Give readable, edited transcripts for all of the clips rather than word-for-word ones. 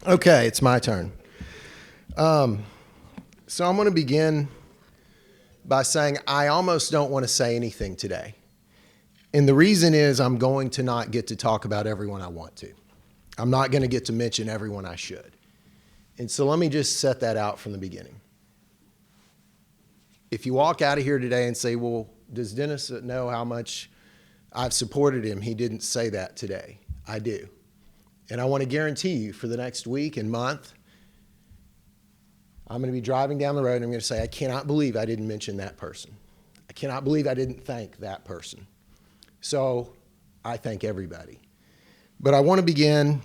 Okay, it's my turn. So I'm going to begin by saying I almost don't want to say anything today. And the reason is I'm going to not get to talk about everyone I want to. I'm not going to get to mention everyone I should. And so let me just set that out from the beginning. If you walk out of here today and say, well, does Dennis know how much I've supported him? He didn't say that today. I do. And I want to guarantee you for the next week and month, I'm going to be driving down the road and I'm going to say, I cannot believe I didn't mention that person. I cannot believe I didn't thank that person. So I thank everybody. But I want to begin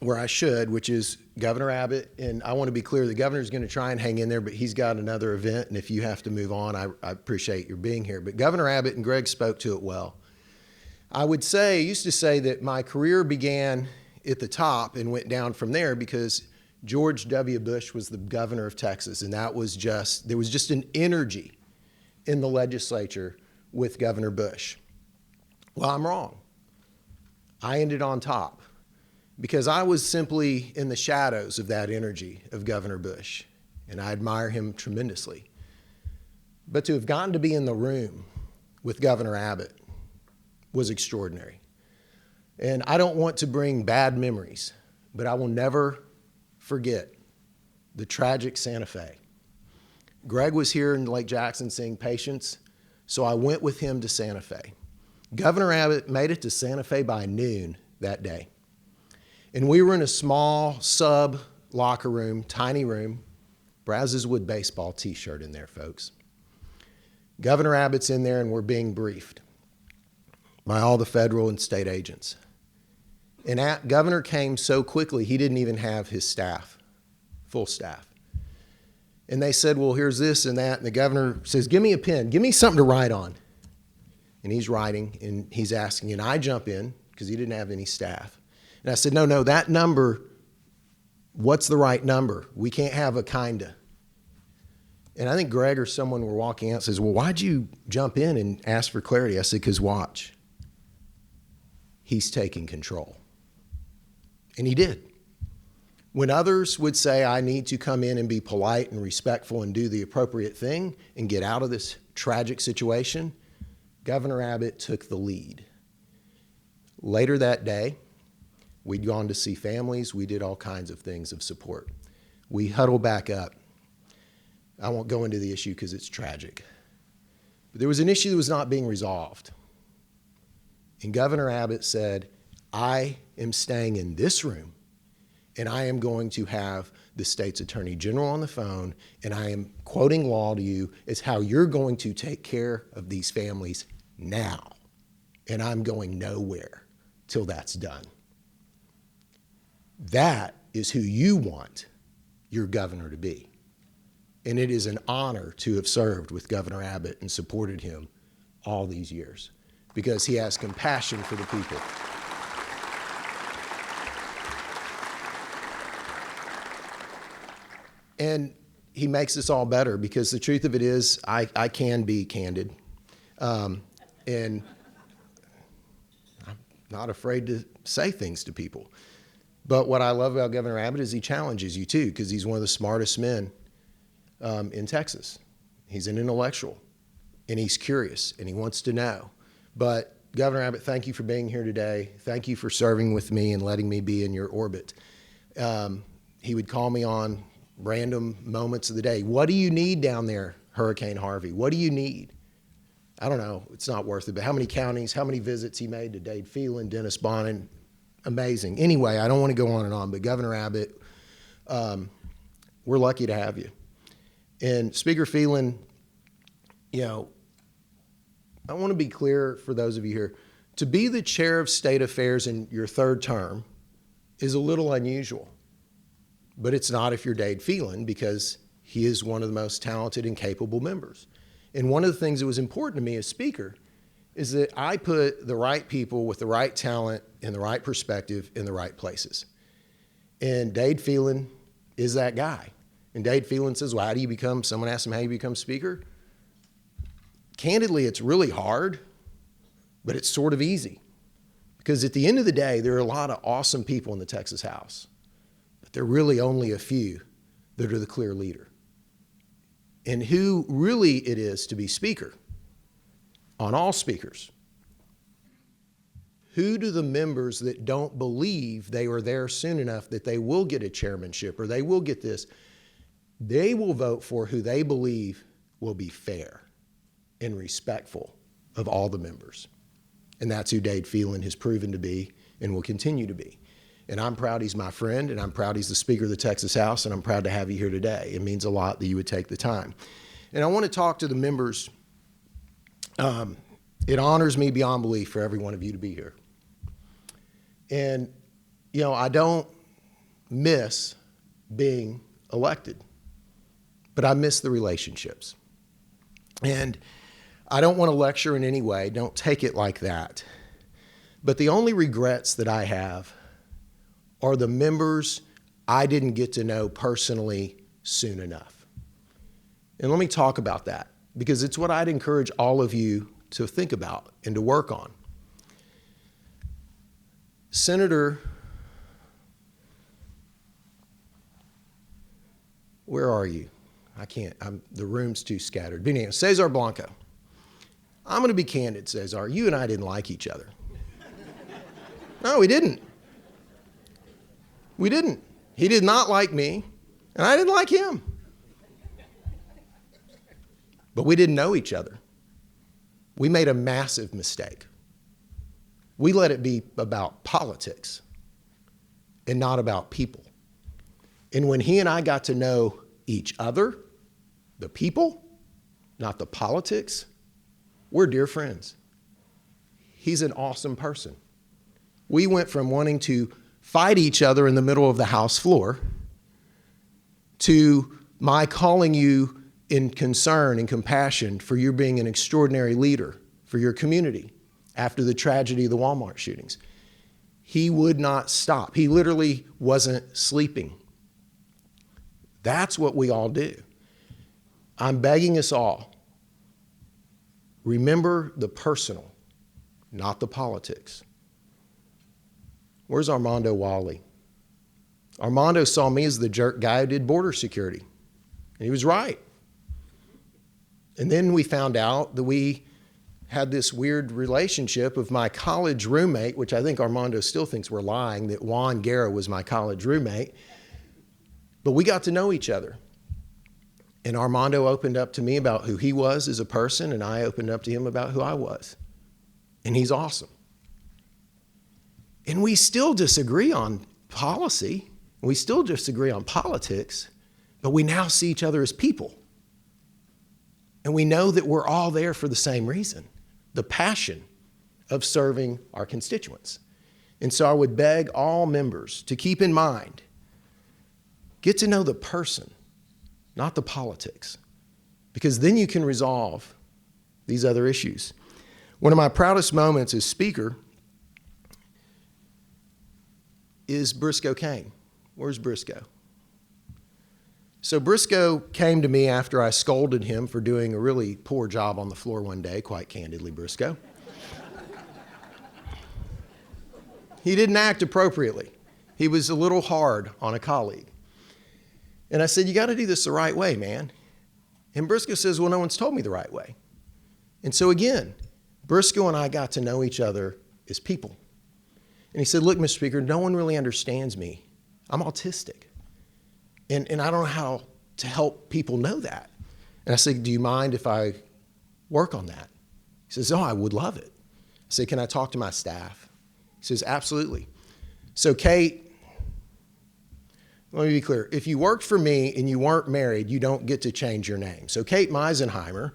where I should, which is Governor Abbott. And I want to be clear, the governor's going to try and hang in there, but he's got another event. And if you have to move on, I appreciate your being here. But Governor Abbott and Greg spoke to it well. I used to say that my career began at the top and went down from there because George W. Bush was the governor of Texas. And there was just an energy in the legislature with Governor Bush. Well, I'm wrong. I ended on top because I was simply in the shadows of that energy of Governor Bush, and I admire him tremendously. But to have gotten to be in the room with Governor Abbott was extraordinary. And I don't want to bring bad memories, but I will never forget the tragic Santa Fe. Greg was here in Lake Jackson seeing patients, so I went with him to Santa Fe. Governor Abbott made it to Santa Fe by noon that day. And we were in a small sub locker room, tiny room, Brazosport baseball t-shirt in there, folks. Governor Abbott's in there and we're being briefed by all the federal and state agents. And Governor came so quickly, he didn't even have his staff, full staff. And they said, well, here's this and that. And the governor says, give me a pen, give me something to write on. And he's writing and he's asking, and I jump in because he didn't have any staff. And I said, no, that number, what's the right number? We can't have a kinda. And I think Greg or someone were walking out and says, well, why'd you jump in and ask for clarity? I said, because watch, he's taking control. And he did. When others would say, I need to come in and be polite and respectful and do the appropriate thing and get out of this tragic situation, Governor Abbott took the lead. Later that day, we'd gone to see families. We did all kinds of things of support. We huddled back up. I won't go into the issue because it's tragic. But there was an issue that was not being resolved. And Governor Abbott said, I am staying in this room, and I am going to have the state's attorney general on the phone, and I am quoting law to you as how you're going to take care of these families now. And I'm going nowhere till that's done. That is who you want your governor to be. And it is an honor to have served with Governor Abbott and supported him all these years because he has compassion for the people. And he makes this all better because the truth of it is I can be candid. And I'm not afraid to say things to people. But what I love about Governor Abbott is he challenges you too, because he's one of the smartest men in Texas. He's an intellectual, and he's curious, and he wants to know. But Governor Abbott, thank you for being here today. Thank you for serving with me and letting me be in your orbit. He would call me on random moments of the day. What do you need down there, Hurricane Harvey? What do you need? I don't know. It's not worth it. But how many counties, how many visits he made to Dade Phelan, Dennis Bonnen, amazing. Anyway, I don't want to go on and on, but Governor Abbott, we're lucky to have you. And Speaker Phelan, I want to be clear for those of you here, to be the chair of state affairs in your third term is a little unusual, but it's not if you're Dade Phelan because he is one of the most talented and capable members. And one of the things that was important to me as Speaker is that I put the right people with the right talent and the right perspective in the right places. And Dade Phelan is that guy. And Dade Phelan says, well, someone asked him how you become Speaker. Candidly, it's really hard, but it's sort of easy. Because at the end of the day, there are a lot of awesome people in the Texas House. but there are really only a few that are the clear leader. And who really it is to be speaker on all speakers. Who do the members that don't believe they are there soon enough that they will get a chairmanship or they will get this, they will vote for who they believe will be fair and respectful of all the members. And that's who Dade Phelan has proven to be and will continue to be. And I'm proud he's my friend, and I'm proud he's the Speaker of the Texas House, and I'm proud to have you here today. It means a lot that you would take the time. And I want to talk to the members. It honors me beyond belief for every one of you to be here. And, you know, I don't miss being elected, but I miss the relationships. And I don't want to lecture in any way. Don't take it like that. But the only regrets that I have are the members I didn't get to know personally soon enough. And let me talk about that, because it's what I'd encourage all of you to think about and to work on. Senator, where are you? I can't, the room's too scattered. But anyway, Cesar Blanco. I'm going to be candid, Cesar. You and I didn't like each other. No, we didn't. We didn't. He did not like me, and I didn't like him. But we didn't know each other. We made a massive mistake. We let it be about politics and not about people. And when he and I got to know each other, the people, not the politics, we're dear friends. He's an awesome person. We went from wanting to fight each other in the middle of the House floor to my calling you in concern and compassion for you being an extraordinary leader for your community after the tragedy of the Walmart shootings. He would not stop. He literally wasn't sleeping. That's what we all do. I'm begging us all, remember the personal, not the politics. Where's Armando Wally? Armando saw me as the jerk guy who did border security. And he was right. And then we found out that we had this weird relationship of my college roommate, which I think Armando still thinks we're lying, that Juan Guerra was my college roommate. But we got to know each other. And Armando opened up to me about who he was as a person, and I opened up to him about who I was. And he's awesome. And we still disagree on policy. We still disagree on politics, but we now see each other as people. And we know that we're all there for the same reason, the passion of serving our constituents. And so I would beg all members to keep in mind, get to know the person, not the politics, because then you can resolve these other issues. One of my proudest moments as Speaker is Briscoe Kane. Where's Briscoe? So Briscoe came to me after I scolded him for doing a really poor job on the floor one day, quite candidly, Briscoe. He didn't act appropriately. He was a little hard on a colleague. And I said, you got to do this the right way, man. And Briscoe says, well, no one's told me the right way. And so again, Briscoe and I got to know each other as people. And he said, look, Mr. Speaker, no one really understands me. I'm autistic. And I don't know how to help people know that. And I said, do you mind if I work on that? He says, oh, I would love it. I said, can I talk to my staff? He says, absolutely. So Kate, let me be clear. If you worked for me and you weren't married, you don't get to change your name. So Kate Meisenheimer,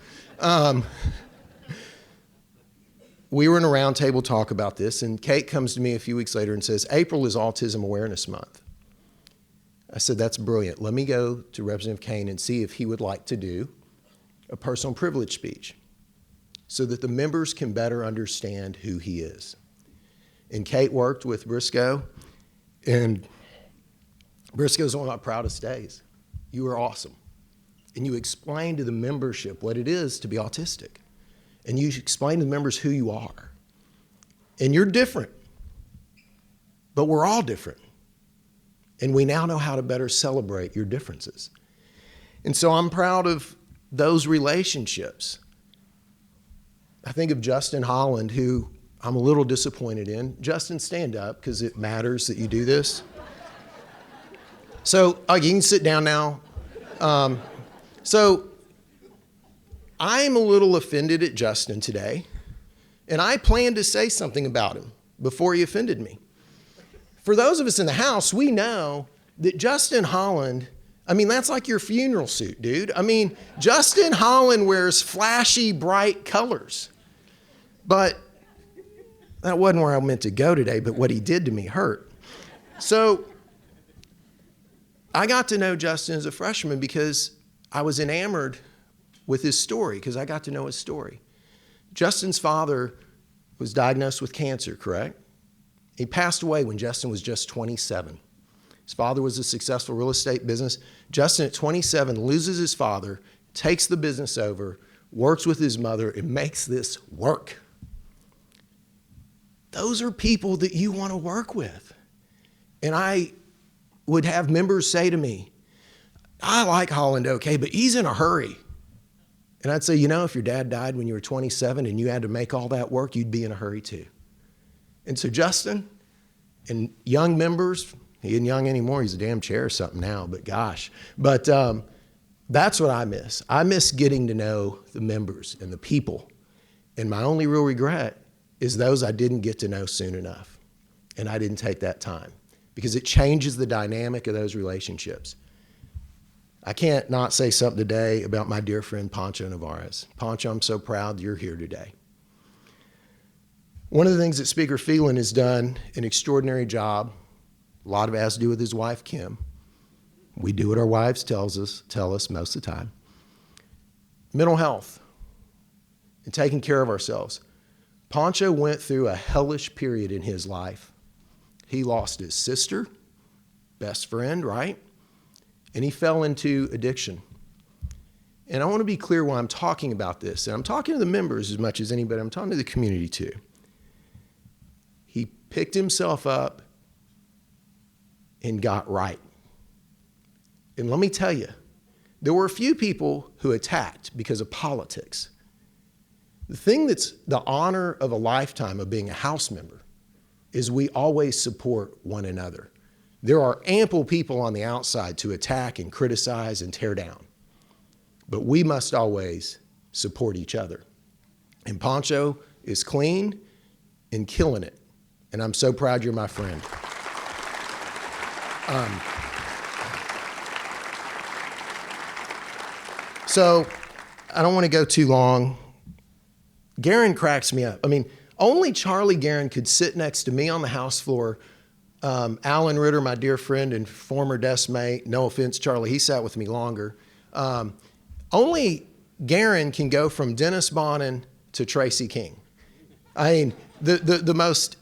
we were in a roundtable talk about this, and Kate comes to me a few weeks later and says, April is Autism Awareness Month. I said, that's brilliant. Let me go to Representative Kane and see if he would like to do a personal privilege speech so that the members can better understand who he is. And Kate worked with Briscoe, and Briscoe's one of my proudest days. You were awesome. And you explained to the membership what it is to be autistic. And you explain to the members who you are. And you're different. But we're all different. And we now know how to better celebrate your differences. And so I'm proud of those relationships. I think of Justin Holland, who I'm a little disappointed in. Justin, stand up, because it matters that you do this. So, you can sit down now. So I'm a little offended at Justin today, and I plan to say something about him before he offended me. For those of us in the house, we know that Justin Holland, that's like your funeral suit, dude. Justin Holland wears flashy, bright colors. But that wasn't where I meant to go today, but what he did to me hurt. So I got to know Justin as a freshman because I was enamored with his story, because I got to know his story. Justin's father was diagnosed with cancer, correct? He passed away when Justin was just 27. His father was a successful real estate business. Justin, at 27, loses his father, takes the business over, works with his mother, and makes this work. Those are people that you want to work with. And I would have members say to me, I like Holland okay, but he's in a hurry. And I'd say, if your dad died when you were 27 and you had to make all that work, you'd be in a hurry too. And so Justin and young members, he isn't young anymore, he's a damn chair or something now, but gosh. But that's what I miss. I miss getting to know the members and the people. And my only real regret is those I didn't get to know soon enough. And I didn't take that time, because it changes the dynamic of those relationships. I can't not say something today about my dear friend Pancho Navarez. Pancho, I'm so proud you're here today. One of the things that Speaker Phelan has done an extraordinary job, a lot of it has to do with his wife, Kim. We do what our wives tell us most of the time. Mental health and taking care of ourselves. Pancho went through a hellish period in his life. He lost his sister, best friend, right? And he fell into addiction. And I want to be clear why I'm talking about this. And I'm talking to the members as much as anybody. I'm talking to the community too. He picked himself up and got right. And let me tell you, there were a few people who attacked because of politics. The thing that's the honor of a lifetime of being a house member is we always support one another. There are ample people on the outside to attack and criticize and tear down, but we must always support each other. And Pancho is clean and killing it, and I'm so proud you're my friend. So I don't want to go too long. Garen cracks me up. Only Charlie Garen could sit next to me on the house floor. Alan Ritter, my dear friend and former desk mate, no offense, Charlie, he sat with me longer. Only Garen can go from Dennis Bonnen to Tracy King. The most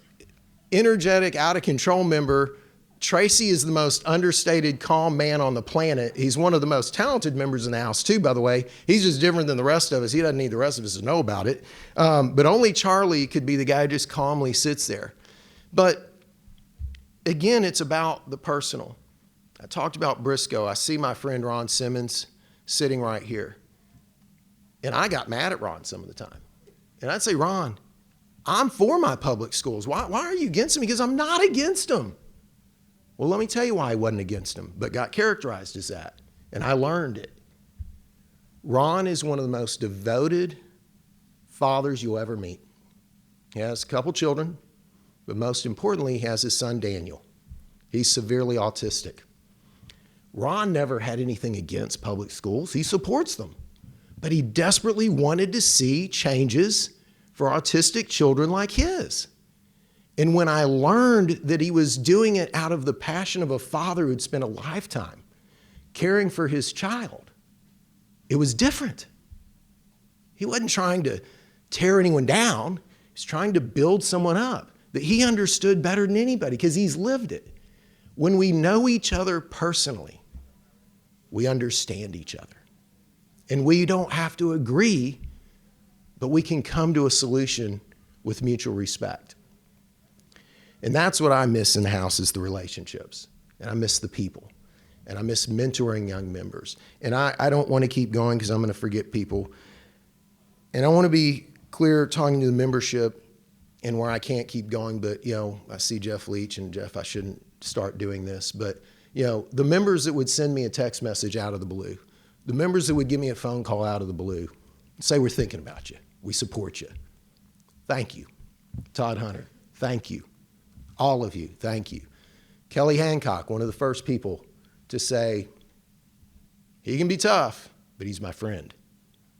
energetic, out of control member. Tracy is the most understated, calm man on the planet. He's one of the most talented members in the house too, by the way. He's just different than the rest of us. He doesn't need the rest of us to know about it. But only Charlie could be the guy who just calmly sits there. But again, it's about the personal. I talked about Briscoe. I see my friend Ron Simmons sitting right here. And I got mad at Ron some of the time. And I'd say, Ron, I'm for my public schools. Why are you against them? Because I'm not against them. Well, let me tell you why I wasn't against them, but got characterized as that. And I learned it. Ron is one of the most devoted fathers you'll ever meet. He has a couple children, but most importantly, he has his son, Daniel. He's severely autistic. Ron never had anything against public schools. He supports them. But he desperately wanted to see changes for autistic children like his. And when I learned that he was doing it out of the passion of a father who'd spent a lifetime caring for his child, it was different. He wasn't trying to tear anyone down. He was trying to build someone up that he understood better than anybody because he's lived it. When we know each other personally, we understand each other. And we don't have to agree, but we can come to a solution with mutual respect. And that's what I miss in the house is the relationships. and I miss the people, and I miss mentoring young members. And I don't want to keep going because I'm going to forget people. And I want to be clear talking to the membership and where I can't keep going, but, you know, I see Jeff Leach, and Jeff, I shouldn't start doing this, but, you know, the members that would send me a text message out of the blue, the members that would give me a phone call out of the blue, say we're thinking about you, we support you. Thank you. Todd Hunter, thank you. All of you, thank you. Kelly Hancock, one of the first people to say, he can be tough, but he's my friend.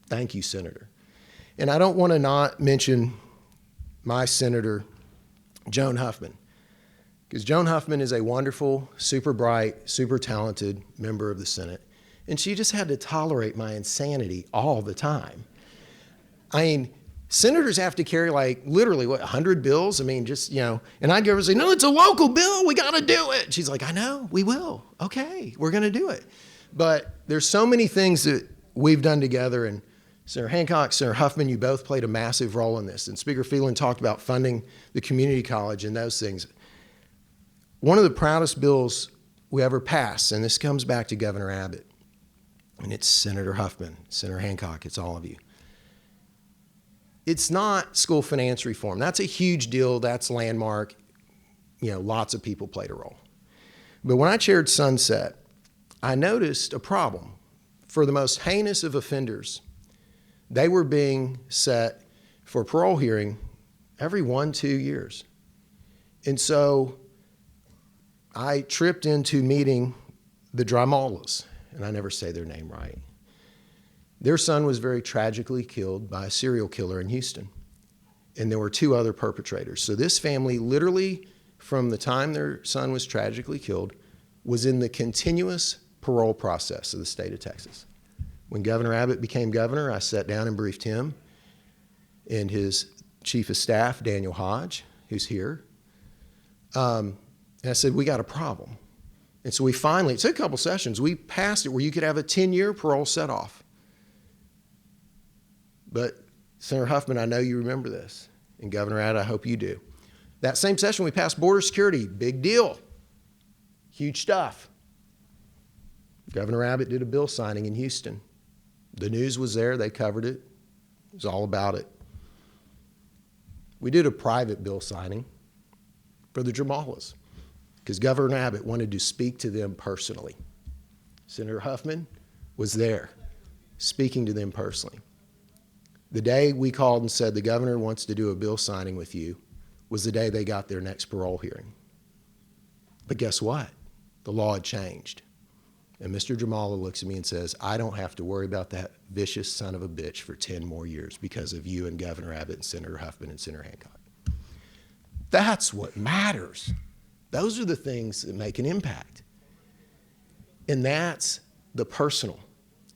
Thank you, Senator. And I don't want to not mention my Senator, Joan Huffman, because Joan Huffman is a wonderful, super bright, super talented member of the Senate, and she just had to tolerate my insanity all the time. I mean, senators have to carry like literally, 100 bills? I mean, just, you know, and I'd go over and say, no, it's a local bill, we gotta do it. She's like, I know, we will. Okay, we're gonna do it. But there's so many things that we've done together, and Senator Hancock, Senator Huffman, you both played a massive role in this. And Speaker Phelan talked about funding the community college and those things. One of the proudest bills we ever passed, and this comes back to Governor Abbott, and it's Senator Huffman, Senator Hancock, it's all of you. It's not school finance reform. That's a huge deal. That's landmark. You know, lots of people played a role. But when I chaired Sunset, I noticed a problem. For the most heinous of offenders, they were being set for parole hearing every 1-2 years. And so I tripped into meeting the Dramolas, and I never say their name right. Their son was very tragically killed by a serial killer in Houston, and there were 2 other perpetrators. So this family, literally from the time their son was tragically killed, was in the continuous parole process of the state of Texas. When Governor Abbott became governor, I sat down and briefed him and his chief of staff, Daniel Hodge, who's here. And I said, we got a problem. And so we finally, it took a couple sessions, we passed it where you could have a 10-year parole set-off. But Senator Huffman, I know you remember this, and Governor Abbott, I hope you do. That same session, we passed border security, big deal, huge stuff. Governor Abbott did a bill signing in Houston. The news was there, they covered it. It was all about it. We did a private bill signing for the Jamalas because Governor Abbott wanted to speak to them personally. Senator Huffman was there speaking to them personally. The day we called and said the governor wants to do a bill signing with you was the day they got their next parole hearing. But guess what? The law had changed. And Mr. Jamala looks at me and says, I don't have to worry about that vicious son of a bitch for 10 more years because of you and Governor Abbott and Senator Huffman and Senator Hancock. That's what matters. Those are the things that make an impact. And that's the personal.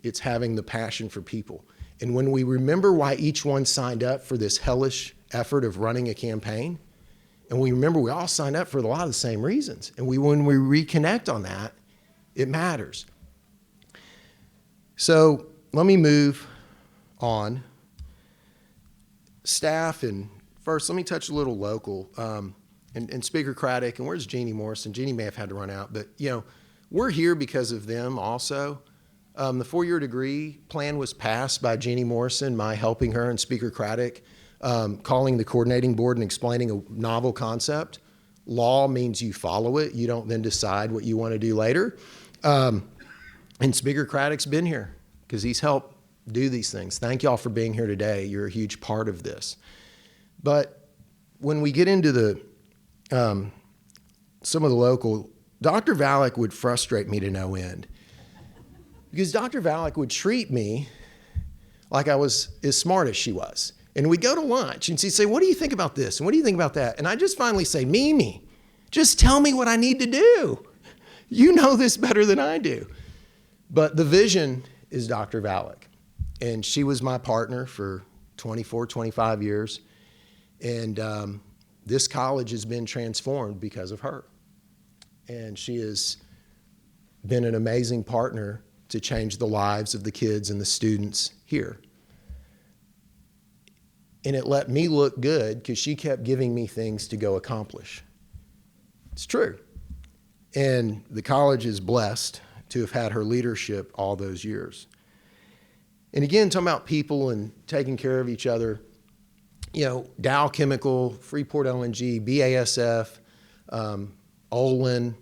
It's having the passion for people. And when we remember why each one signed up for this hellish effort of running a campaign, and we remember we all signed up for a lot of the same reasons, and when we reconnect on that, it matters. So let me move on. Staff, and first let me touch a little local. And Speaker Craddock, and where's Jeannie Morrison? Jeannie may have had to run out, but you know, we're here because of them also. The 4-year degree plan was passed by Jeannie Morrison, my helping her, and Speaker Craddock, calling the coordinating board and explaining a novel concept. Law means you follow it. You don't then decide what you want to do later. And Speaker Craddock's been here because he's helped do these things. Thank y'all for being here today. You're a huge part of this. But when we get into the some of the local, Dr. Valek would frustrate me to no end because Dr. Valek would treat me like I was as smart as she was. And we'd go to lunch and she'd say, what do you think about this? And what do you think about that? And I just finally say, Mimi, just tell me what I need to do. You know this better than I do. But the vision is Dr. Valek. And she was my partner for 24, 25 years. And this college has been transformed because of her. And she has been an amazing partner to change the lives of the kids and the students here. And it let me look good because she kept giving me things to go accomplish. It's true. And the college is blessed to have had her leadership all those years. And again, talking about people and taking care of each other, Dow Chemical, Freeport LNG, BASF, Olin.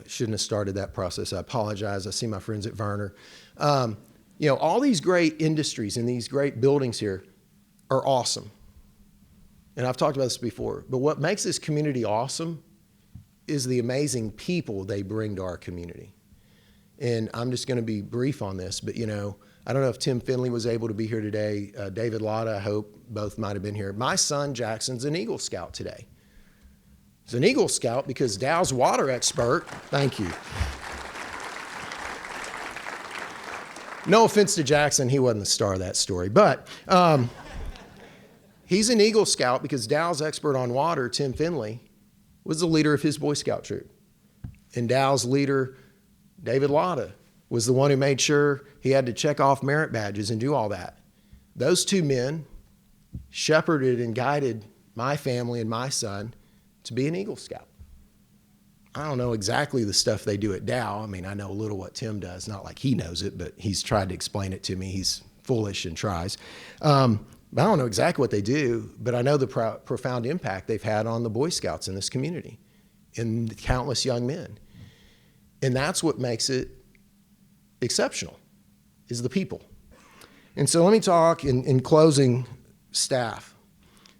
Shouldn't have started that process. I apologize. I see my friends at Werner. All these great industries and these great buildings here are awesome. And I've talked about this before, but what makes this community awesome is the amazing people they bring to our community. And I'm just going to be brief on this, but I don't know if Tim Finley was able to be here today. David Lotta, I hope both might have been here. My son Jackson's an Eagle Scout today. He's an Eagle Scout because Dow's water expert, thank you. No offense to Jackson, he wasn't the star of that story, but he's an Eagle Scout because Dow's expert on water, Tim Finley, was the leader of his Boy Scout troop. And Dow's leader, David Lotta, was the one who made sure he had to check off merit badges and do all that. Those two men shepherded and guided my family and my son to be an Eagle Scout. I don't know exactly the stuff they do at Dow. I mean, I know a little what Tim does, not like he knows it, but he's tried to explain it to me. He's foolish and tries. But I don't know exactly what they do, but I know the profound impact they've had on the Boy Scouts in this community and countless young men. And that's what makes it exceptional, is the people. And so let me talk in closing staff.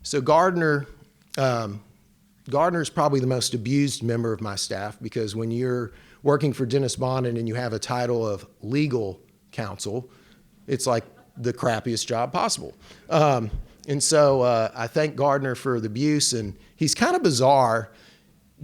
So Gardner's probably the most abused member of my staff, because when you're working for Dennis Bonnen and you have a title of legal counsel, it's like the crappiest job possible. And so I thank Gardner for the abuse, and he's kind of bizarre.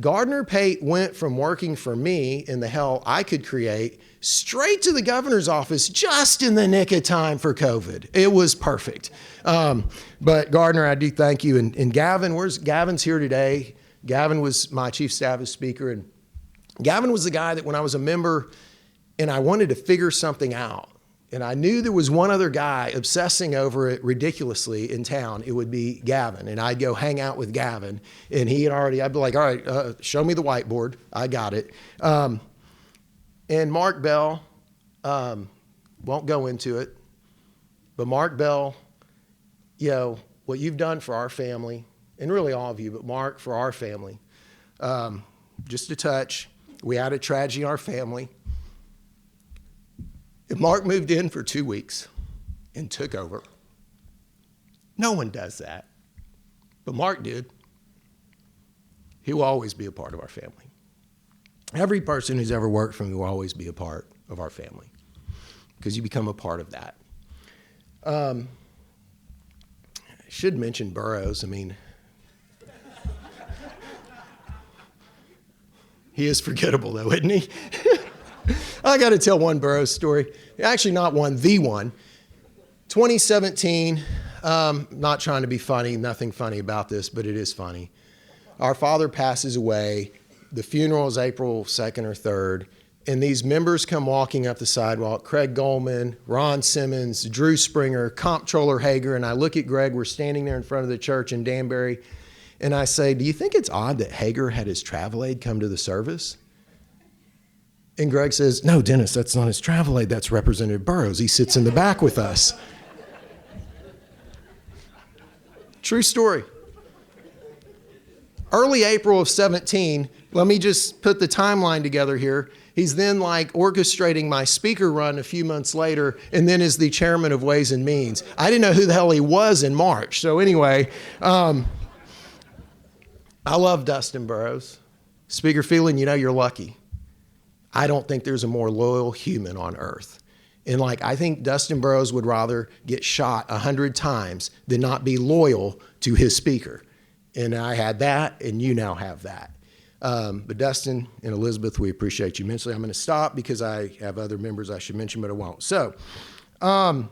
Gardner went from working for me in the hell I could create straight to the governor's office just in the nick of time for COVID. It was perfect. But Gardner, I do thank you. And Gavin, Gavin's here today. Gavin was my chief staff speaker, and Gavin was the guy that when I was a member and I wanted to figure something out, and I knew there was one other guy obsessing over it ridiculously in town, it would be Gavin. And I'd go hang out with Gavin, and I'd be like, all right, show me the whiteboard. I got it. And Mark Bell, won't go into it, but Mark Bell, what you've done for our family, and really all of you, but Mark, for our family, just a touch. We had a tragedy in our family. If Mark moved in for 2 weeks and took over, no one does that, but Mark did. He will always be a part of our family. Every person who's ever worked for me will always be a part of our family, because you become a part of that. I should mention Burroughs. I mean, he is forgettable though, isn't he? I got to tell one Burroughs story. Actually, not one, the one. 2017, not trying to be funny, nothing funny about this, but it is funny. Our father passes away. The funeral is April 2nd or 3rd, and these members come walking up the sidewalk. Craig Goldman, Ron Simmons, Drew Springer, Comptroller Hager, and I look at Greg. We're standing there in front of the church in Danbury, and I say, do you think it's odd that Hager had his travel aid come to the service? And Greg says, no, Dennis, that's not his travel aid. That's Representative Burroughs. He sits in the back with us. True story. Early April of 17, let me just put the timeline together here. He's then orchestrating my speaker run a few months later, and then is the chairman of Ways and Means. I didn't know who the hell he was in March. So anyway, I love Dustin Burroughs. Speaker Phelan, you're lucky. I don't think there's a more loyal human on earth. And I think Dustin Burroughs would rather get shot 100 times than not be loyal to his speaker. And I had that, and you now have that. But Dustin and Elizabeth, we appreciate you immensely. I'm going to stop because I have other members I should mention, but I won't. So, my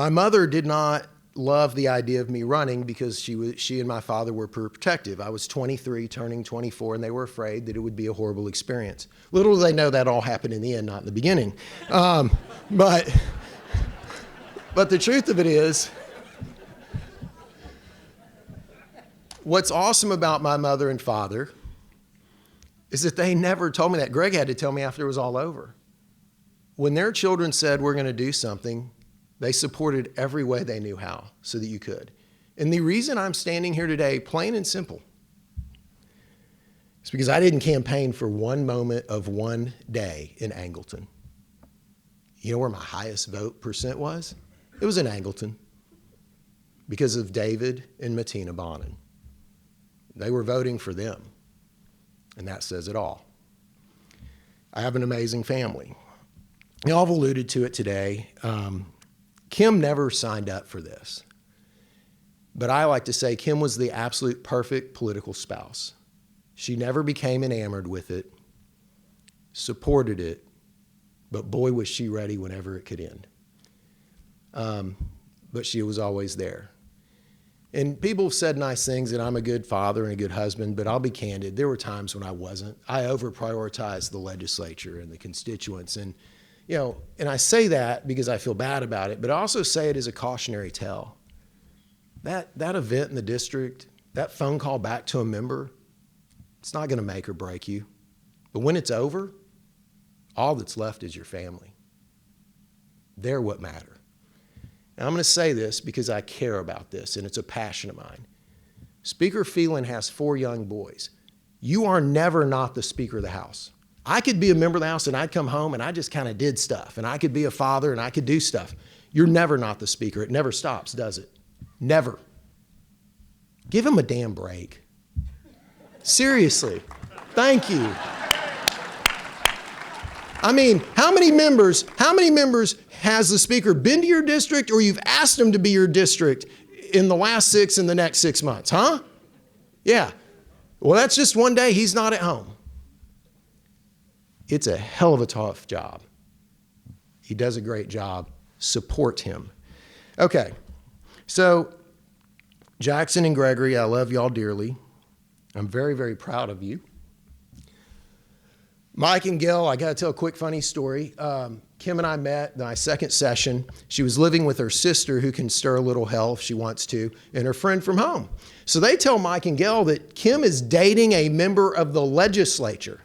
mother did not love the idea of me running because she and my father were protective. I was 23, turning 24, and they were afraid that it would be a horrible experience. Little do they know that all happened in the end, not in the beginning. But the truth of it is, what's awesome about my mother and father is that they never told me that. Greg had to tell me after it was all over. When their children said, we're going to do something, they supported every way they knew how so that you could. And the reason I'm standing here today, plain and simple, is because I didn't campaign for one moment of one day in Angleton. You know where my highest vote percent was? It was in Angleton because of David and Martina Bonnen. They were voting for them, and that says it all. I have an amazing family. Y'all have alluded to it today. Kim never signed up for this, but I like to say Kim was the absolute perfect political spouse. She never became enamored with it, supported it, but boy, was she ready whenever it could end. But she was always there. And people have said nice things, and I'm a good father and a good husband, but I'll be candid. There were times when I wasn't. I over-prioritized the legislature and the constituents. And, you know, and I say that because I feel bad about it, but I also say it as a cautionary tale. That event in the district, that phone call back to a member, it's not going to make or break you. But when it's over, all that's left is your family. They're what matter. Now, I'm going to say this because I care about this, and it's a passion of mine. Speaker Phelan has 4 young boys. You are never not the Speaker of the House. I could be a member of the House, and I'd come home, and I just kind of did stuff, and I could be a father, and I could do stuff. You're never not the Speaker. It never stops, does it? Never. Give him a damn break. Seriously. Thank you. I mean, how many members has the Speaker been to your district, or you've asked him to be your district in the last 6 and the next 6 months, huh? Yeah. Well, that's just one day he's not at home. It's a hell of a tough job. He does a great job. Support him. Okay. So, Jackson and Gregory, I love y'all dearly. I'm very, very proud of you. Mike and Gil, I got to tell a quick funny story. Kim and I met in my second session. She was living with her sister, who can stir a little hell if she wants to, and her friend from home. So they tell Mike and Gil that Kim is dating a member of the legislature.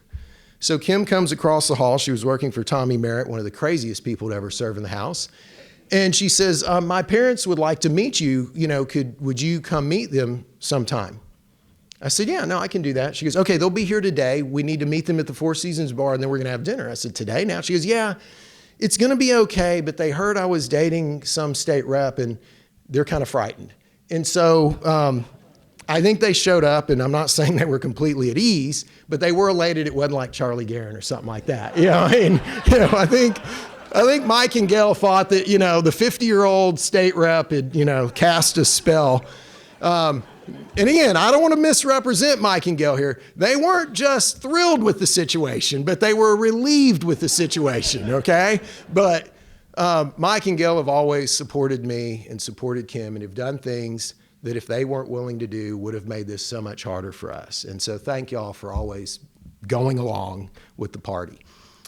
So Kim comes across the hall. She was working for Tommy Merritt, one of the craziest people to ever serve in the House. And she says, my parents would like to meet you. You know, would you come meet them sometime? I said, yeah, no, I can do that. She goes, okay, they'll be here today. We need to meet them at the Four Seasons bar, and then we're going to have dinner. I said, today now? She goes, yeah, it's going to be okay, but they heard I was dating some state rep, and they're kind of frightened. And so I think they showed up, and I'm not saying they were completely at ease, but they were elated it wasn't like Charlie Guerin or something like that. You know, I mean, you know, I think Mike and Gail thought that, you know, the 50-year-old state rep had, you know, cast a spell. And again, I don't want to misrepresent Mike and Gail here. They weren't just thrilled with the situation, but they were relieved with the situation, okay? But Mike and Gail have always supported me and supported Kim and have done things that if they weren't willing to do would have made this so much harder for us. And so thank y'all for always going along with the party.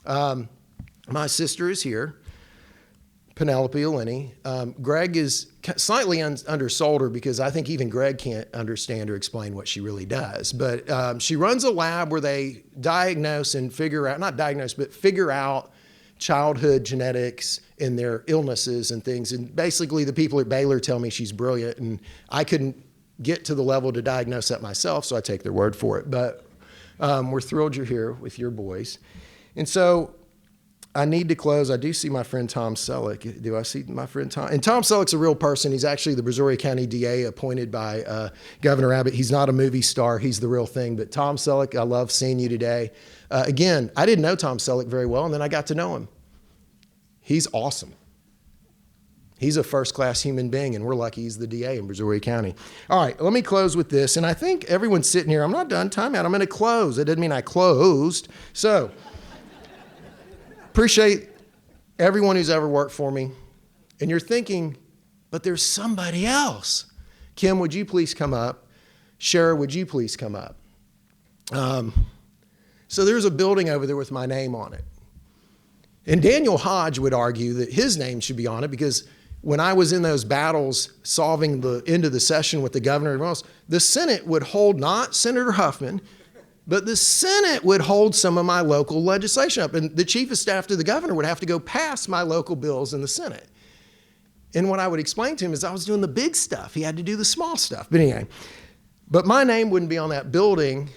My sister is here. Penelope Eleni. Greg is slightly undersold her because I think even Greg can't understand or explain what she really does. But she runs a lab where they diagnose and figure out childhood genetics and their illnesses and things. And basically the people at Baylor tell me she's brilliant, and I couldn't get to the level to diagnose that myself, so I take their word for it. But we're thrilled you're here with your boys. And so I need to close. I do see my friend Tom Selleck. Do I see my friend Tom? And Tom Selleck's a real person. He's actually the Brazoria County DA appointed by Governor Abbott. He's not a movie star. He's the real thing. But Tom Selleck, I love seeing you today. Again, I didn't know Tom Selleck very well, and then I got to know him. He's awesome. He's a first-class human being, and we're lucky he's the DA in Brazoria County. All right, let me close with this. And I think everyone's sitting here. I'm not done. Time out. I'm going to close. It doesn't mean I closed. So appreciate everyone who's ever worked for me. And you're thinking, but there's somebody else. Kim, would you please come up? Shara, would you please come up? So there's a building over there with my name on it. And Daniel Hodge would argue that his name should be on it because when I was in those battles solving the end of the session with the governor and everyone else, the Senate would hold not Senator Huffman, but the Senate would hold some of my local legislation up. And the chief of staff to the governor would have to go pass my local bills in the Senate. And what I would explain to him is I was doing the big stuff. He had to do the small stuff. But anyway, but my name wouldn't be on that building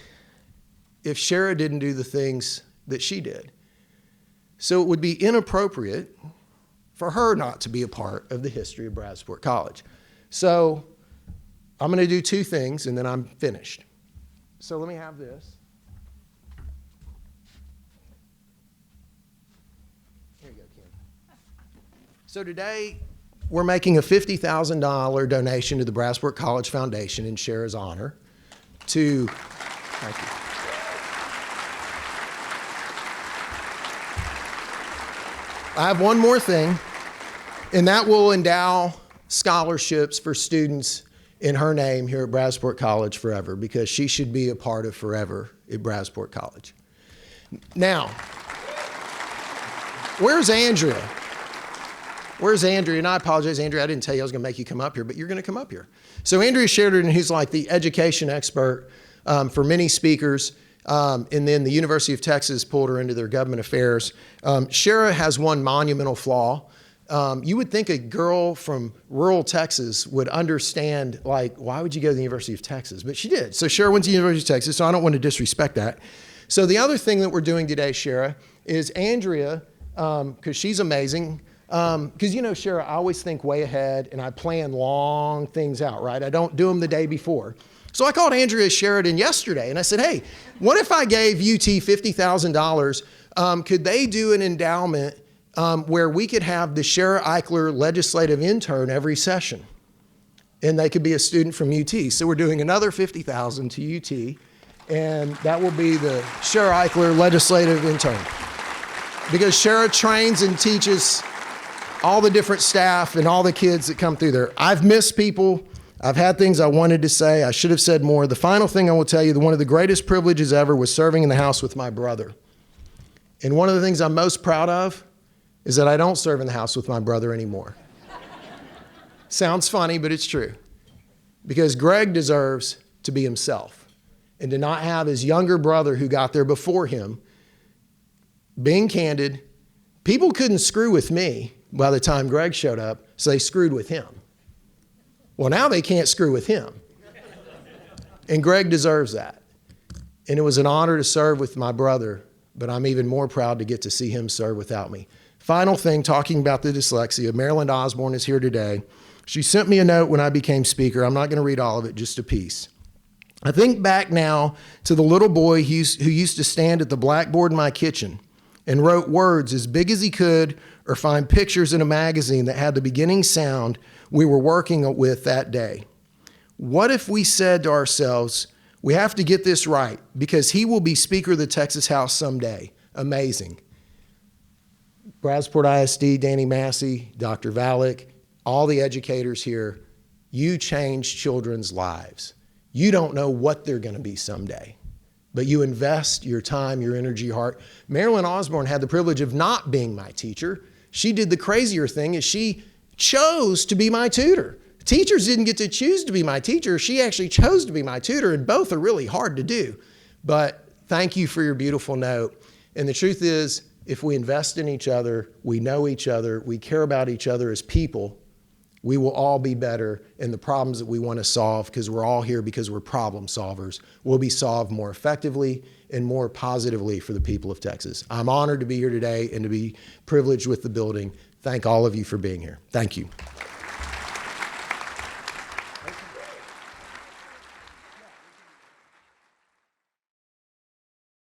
if Shara didn't do the things that she did. So it would be inappropriate for her not to be a part of the history of Brazosport College. So I'm going to do two things, and then I'm finished. So let me have this. Here you go, Kim. So today, we're making a $50,000 donation to the Brazosport College Foundation in Shara's honor to, thank you. I have one more thing, and that will endow scholarships for students in her name here at Brazosport College forever, because she should be a part of forever at Brazosport College. Now, where's Andrea? Where's Andrea? And I apologize, Andrea, I didn't tell you I was going to make you come up here, but you're going to come up here. So Andrea Sheridan, who's like the education expert for many speakers, and then the University of Texas pulled her into their government affairs. Shara has one monumental flaw. You would think a girl from rural Texas would understand, like, why would you go to the University of Texas? But she did. So Shara went to the University of Texas, so I don't want to disrespect that. So the other thing that we're doing today, Shara, is Andrea, because she's amazing, because you know, Shara, I always think way ahead and I plan long things out, right? I don't do them the day before. So I called Andrea Sheridan yesterday and I said, hey, what if I gave UT $50,000? Could they do an endowment where we could have the Shara Eichler legislative intern every session? And they could be a student from UT. So we're doing another $50,000 to UT, and that will be the Shara Eichler legislative intern. Because Shara trains and teaches all the different staff and all the kids that come through there. I've missed people. I've had things I wanted to say. I should have said more. The final thing I will tell you, one of the greatest privileges ever was serving in the House with my brother. And one of the things I'm most proud of is that I don't serve in the House with my brother anymore. Sounds funny, but it's true. Because Greg deserves to be himself and to not have his younger brother who got there before him. Being candid, people couldn't screw with me by the time Greg showed up, so they screwed with him. Well, now they can't screw with him. And Greg deserves that. And it was an honor to serve with my brother, but I'm even more proud to get to see him serve without me. Final thing, talking about the dyslexia, Marilyn Osborne is here today. She sent me a note when I became speaker. I'm not going to read all of it, just a piece. I think back now to the little boy who used to stand at the blackboard in my kitchen and wrote words as big as he could or find pictures in a magazine that had the beginning sound we were working with that day. What if we said to ourselves, we have to get this right because he will be Speaker of the Texas House someday. Amazing. Brazosport ISD, Danny Massey, Dr. Valek, all the educators here, you change children's lives. You don't know what they're going to be someday, but you invest your time, your energy, heart. Marilyn Osborne had the privilege of not being my teacher. She did the crazier thing is she chose to be my tutor. Teachers didn't get to choose to be my teacher. She actually chose to be my tutor, and both are really hard to do. But thank you for your beautiful note. And the truth is, if we invest in each other, we know each other, we care about each other as people, we will all be better, and the problems that we want to solve, because we're all here because we're problem solvers, will be solved more effectively and more positively for the people of Texas. I'm honored to be here today and to be privileged with the building. Thank all of you for being here. Thank you.